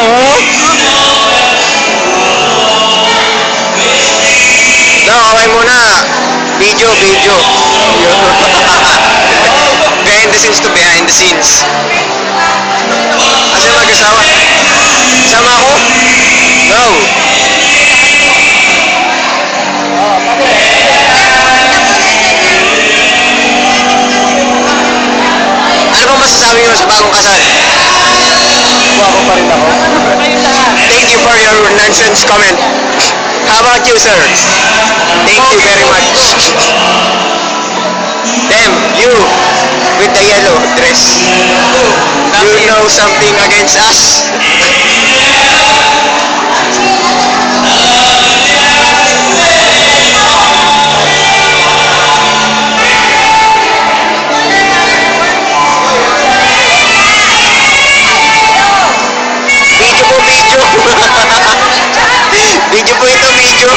Oo. No, okay muna. Video. Behind the scenes to behind the scenes. Kasi mag-asawa. Sama ako? No. Ano bang masasabi mo sa bagong kasal? Ako pa rin ako. Thank you for your nonsense comment. How about you, sir? Thank you very much. Them, you with the yellow dress. You know something against us? Video po ito, video.